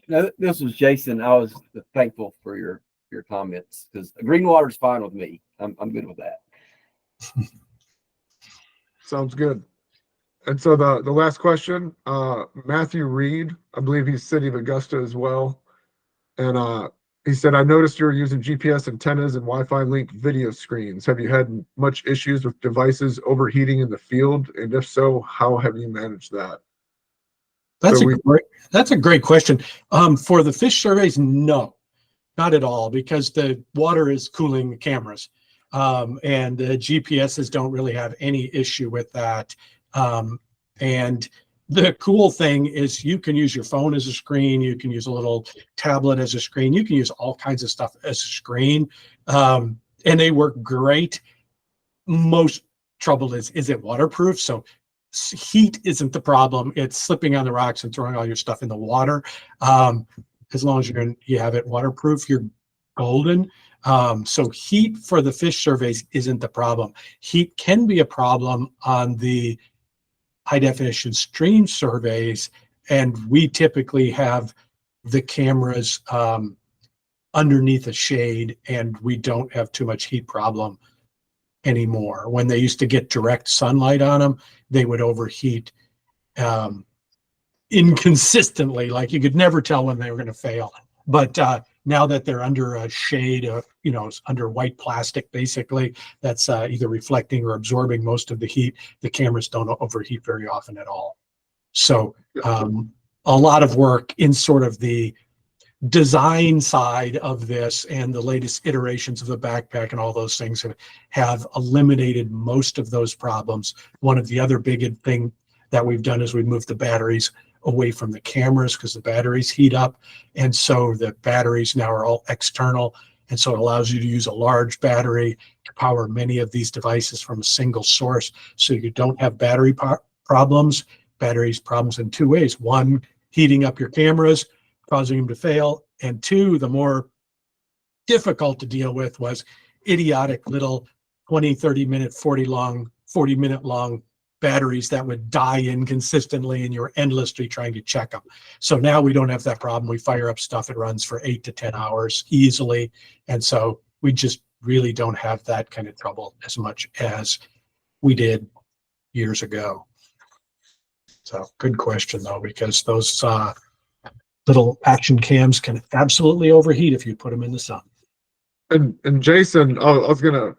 No, this was Jason. I was thankful for your comments because green water is fine with me. I'm good with that. Sounds good. And so the last question, Matthew Reed, I believe he's City of Augusta as well. And he said, I noticed you were using GPS antennas and Wi-Fi link video screens. Have you had much issues with devices overheating in the field? And if so, how have you managed that? That's a great question. For the fish surveys, no, not at all, because the water is cooling the cameras. And the GPSs don't really have any issue with that. And the cool thing is you can use your phone as a screen. You can use a little tablet as a screen. You can use all kinds of stuff as a screen. And they work great. Most trouble is it waterproof? So heat isn't the problem. It's slipping on the rocks and throwing all your stuff in the water. As long as you have it waterproof, you're golden. So heat for the fish surveys isn't the problem. Heat can be a problem on the high definition stream surveys, and we typically have the cameras underneath a shade, and we don't have too much heat problem anymore. When they used to get direct sunlight on them, they would overheat inconsistently. Like you could never tell when they were going to fail. But now that they're under a shade of, under white plastic, basically, that's either reflecting or absorbing most of the heat, the cameras don't overheat very often at all. So a lot of work in sort of the design side of this and the latest iterations of the backpack and all those things have eliminated most of those problems. One of the other big thing that we've done is we've moved the batteries away from the cameras because the batteries heat up. And so the batteries now are all external. And so it allows you to use a large battery to power many of these devices from a single source. So you don't have battery problems. Batteries problems in two ways. One, heating up your cameras, causing them to fail. And two, the more difficult to deal with was idiotic little 20, 30 minute, 40 minute long batteries that would die inconsistently and you're endlessly trying to check them. So now we don't have that problem. We fire up stuff, it runs for 8 to 10 hours easily. And so we just really don't have that kind of trouble as much as we did years ago. So good question though, because those little action cams can absolutely overheat if you put them in the sun. And Jason, I was gonna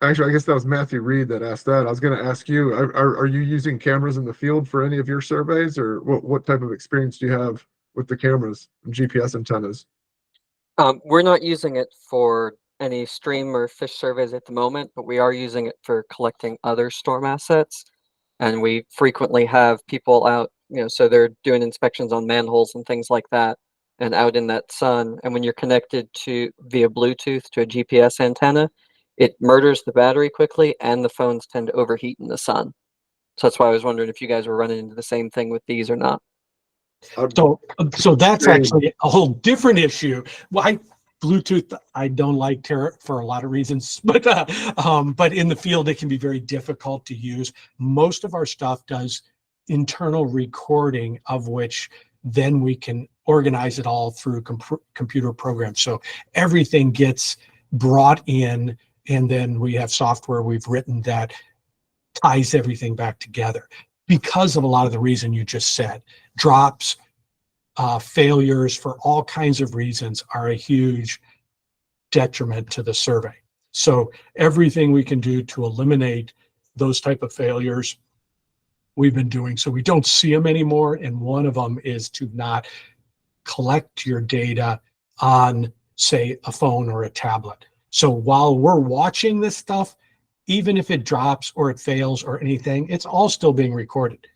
actually, I guess that was Matthew Reed that asked that. I was gonna ask you, are you using cameras in the field for any of your surveys, or what type of experience do you have with the cameras and GPS antennas? We're not using it for any stream or fish surveys at the moment, but we are using it for collecting other storm assets. And we frequently have people out, so they're doing inspections on manholes and things like that, and out in that sun. And when you're connected via Bluetooth to a GPS antenna, it murders the battery quickly, and the phones tend to overheat in the sun. So that's why I was wondering if you guys were running into the same thing with these or not. So that's actually a whole different issue. Well, Bluetooth, I don't like for a lot of reasons, but in the field, it can be very difficult to use. Most of our stuff does internal recording, of which then we can organize it all through computer programs. So everything gets brought in, and then we have software we've written that ties everything back together because of a lot of the reason you just said. Drops, failures for all kinds of reasons are a huge detriment to the survey. So everything we can do to eliminate those type of failures, we've been doing, so we don't see them anymore. And one of them is to not collect your data on, say, a phone or a tablet. So while we're watching this stuff, even if it drops or it fails or anything, it's all still being recorded.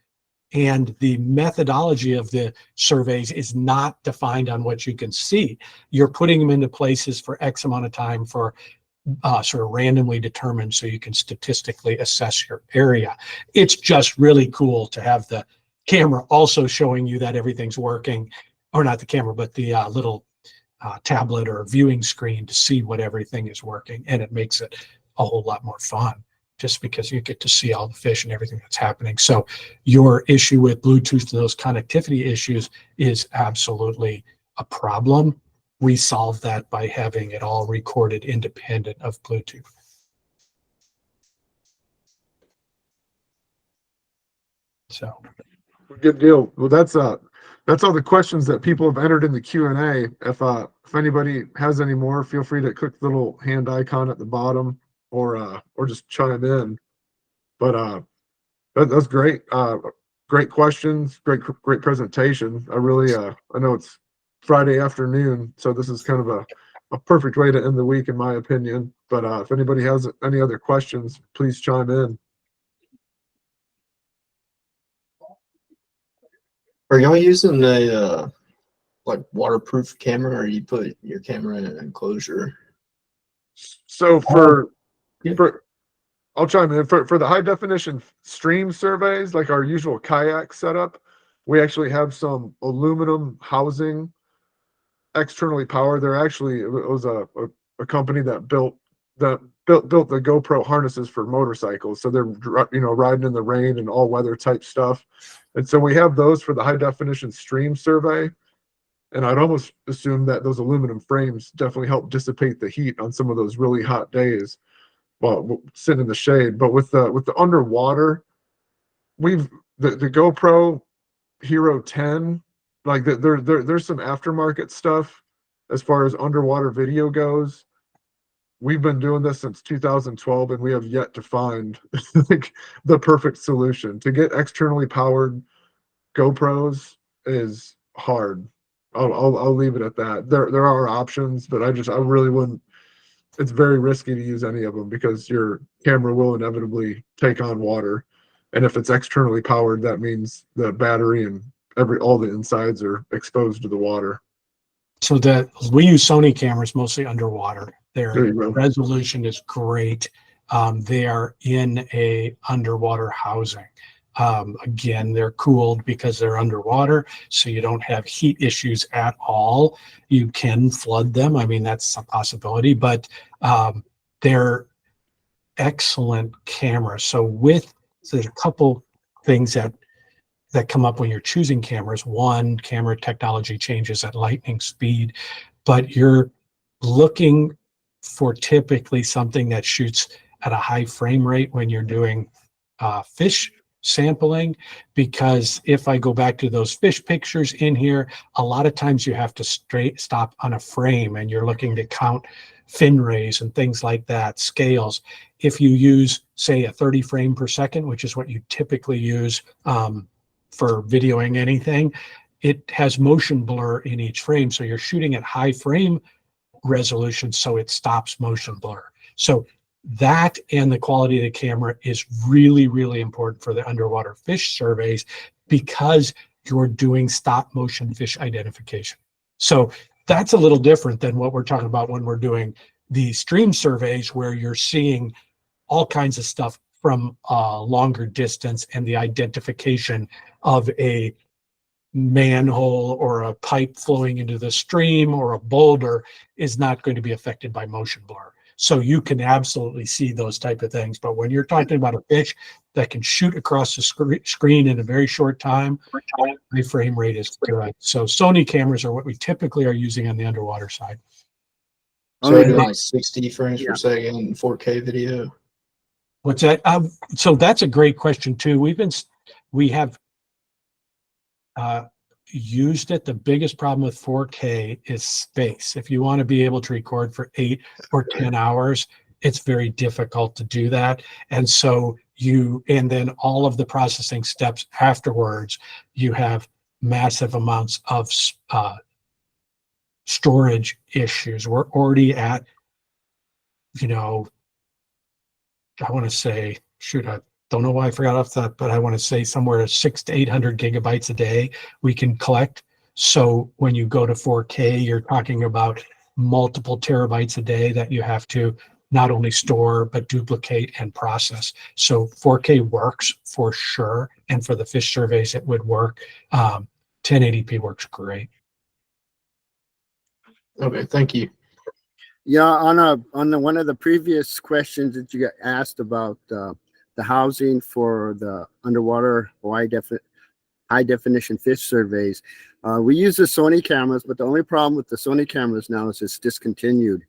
And the methodology of the surveys is not defined on what you can see. You're putting them into places for X amount of time for sort of randomly determined so you can statistically assess your area. It's just really cool to have the camera also showing you that everything's working, or not the camera, but the little tablet or viewing screen to see what everything is working. And it makes it a whole lot more fun just because you get to see all the fish and everything that's happening. So your issue with Bluetooth, those connectivity issues, is absolutely a problem. We solve that by having it all recorded independent of Bluetooth. So Good deal. Well, that's all the questions that people have entered in the Q&A. If anybody has any more, feel free to click the little hand icon at the bottom, or just chime in. But that's great. Great questions. Great presentation. I really I know it's Friday afternoon, so this is kind of a perfect way to end the week, in my opinion. But if anybody has any other questions, please chime in. Are y'all using a like waterproof camera, or you put your camera in an enclosure? So yeah. I'll chime in for the high definition stream surveys, like our usual kayak setup. We actually have some aluminum housing externally powered. They're actually, it was a company that built the GoPro harnesses for motorcycles. So they're, riding in the rain and all weather type stuff. And so we have those for the high definition stream survey. And I'd almost assume that those aluminum frames definitely help dissipate the heat on some of those really hot days while sitting in the shade. But with the underwater, the GoPro Hero 10, like there's some aftermarket stuff as far as underwater video goes. We've been doing this since 2012, and we have yet to find like the perfect solution. To get externally powered GoPros is hard. I'll leave it at that. There are options, but I really wouldn't. It's very risky to use any of them because your camera will inevitably take on water, and if it's externally powered, that means the battery and all the insides are exposed to the water. So we use Sony cameras mostly underwater. There Their you go. resolution is great. They are in a underwater housing. Again, they're cooled because they're underwater, so you don't have heat issues at all. You can flood them. I mean, that's a possibility, but they're excellent cameras. So there's a couple things that come up when you're choosing cameras. One, camera technology changes at lightning speed, but you're looking for typically something that shoots at a high frame rate when you're doing fish sampling, because if I go back to those fish pictures in here, a lot of times you have to stop on a frame and you're looking to count fin rays and things like that, scales. If you use, say, a 30 frame per second, which is what you typically use for videoing anything, it has motion blur in each frame. So you're shooting at high frame resolution, so it stops motion blur. So that and the quality of the camera is really, really important for the underwater fish surveys because you're doing stop motion fish identification. So that's a little different than what we're talking about when we're doing the stream surveys, where you're seeing all kinds of stuff from a longer distance, and the identification of a manhole or a pipe flowing into the stream or a boulder is not going to be affected by motion blur. So you can absolutely see those type of things. But when you're talking about a fish that can shoot across the screen in a very short time, the frame rate is good. So Sony cameras are what we typically are using on the underwater side. So they're doing like 60 frames per second in 4K video. What's that? So that's a great question too. We have used it. The biggest problem with 4K is space. If you want to be able to record for 8 or 10 hours, it's very difficult to do that. And so and then all of the processing steps afterwards, you have massive amounts of storage issues. We're already at, I want to say, don't know why I forgot off that, but I want to say somewhere 600 to 800 gigabytes a day we can collect. So when you go to 4K, you're talking about multiple terabytes a day that you have to not only store, but duplicate and process. So 4K works for sure. And for the fish surveys, it would work. 1080p works great. Okay, thank you. Yeah, on one of the previous questions that you got asked about the housing for the underwater high definition fish surveys, we use the Sony cameras, but the only problem with the Sony cameras now is it's discontinued.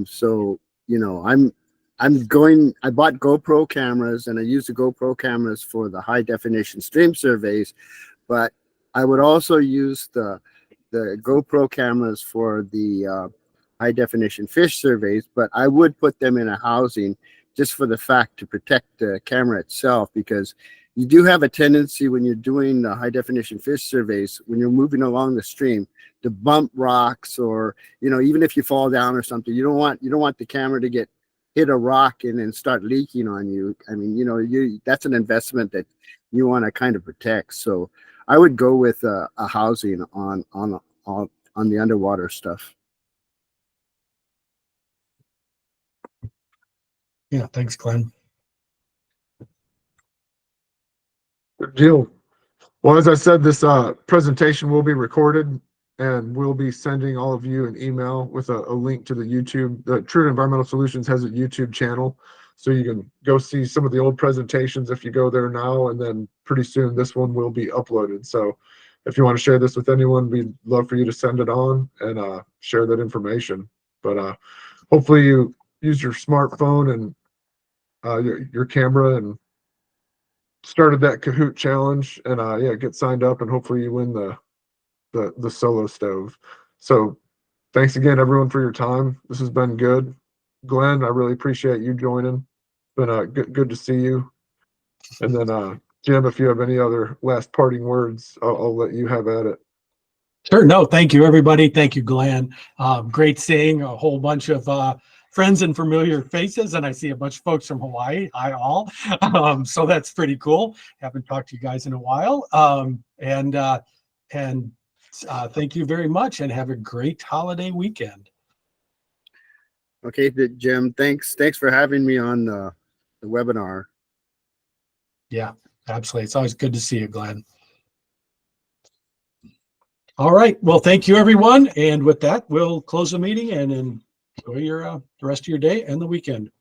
So you know, I bought GoPro cameras and I use the GoPro cameras for the high definition stream surveys, but I would also use the GoPro cameras for the high definition fish surveys, but I would put them in a housing just for the fact to protect the camera itself, because you do have a tendency when you're doing the high definition fish surveys, when you're moving along the stream, to bump rocks, or you know, even if you fall down or something, you don't want the camera to hit a rock and then start leaking on you. I mean, you know, that's an investment that you want to kind of protect. So I would go with a housing on the underwater stuff. Yeah, thanks, Glenn. Good deal. Well, as I said, this presentation will be recorded, and we'll be sending all of you an email with a link to the YouTube. The True Environmental Solutions has a YouTube channel, so you can go see some of the old presentations if you go there now, and then pretty soon this one will be uploaded. So if you want to share this with anyone, we'd love for you to send it on and share that information. But hopefully you use your smartphone and your camera and started that Kahoot challenge, and yeah, get signed up, and hopefully you win the solo stove. So thanks again, everyone, for your time. This has been good. Glenn, I really appreciate you joining. Been good to see you. And then Jim, if you have any other last parting words, I'll let you have at it. Sure. No, thank you, everybody. Thank you, Glenn. Great seeing a whole bunch of friends and familiar faces, and I see a bunch of folks from Hawaii. Hi, all. So that's pretty cool. Haven't talked to you guys in a while. And thank you very much, and have a great holiday weekend. Okay, Jim, thanks for having me on the webinar. Yeah, absolutely. It's always good to see you, Glenn. All right. Well, thank you, everyone. And with that, we'll close the meeting and enjoy the rest of your day and the weekend.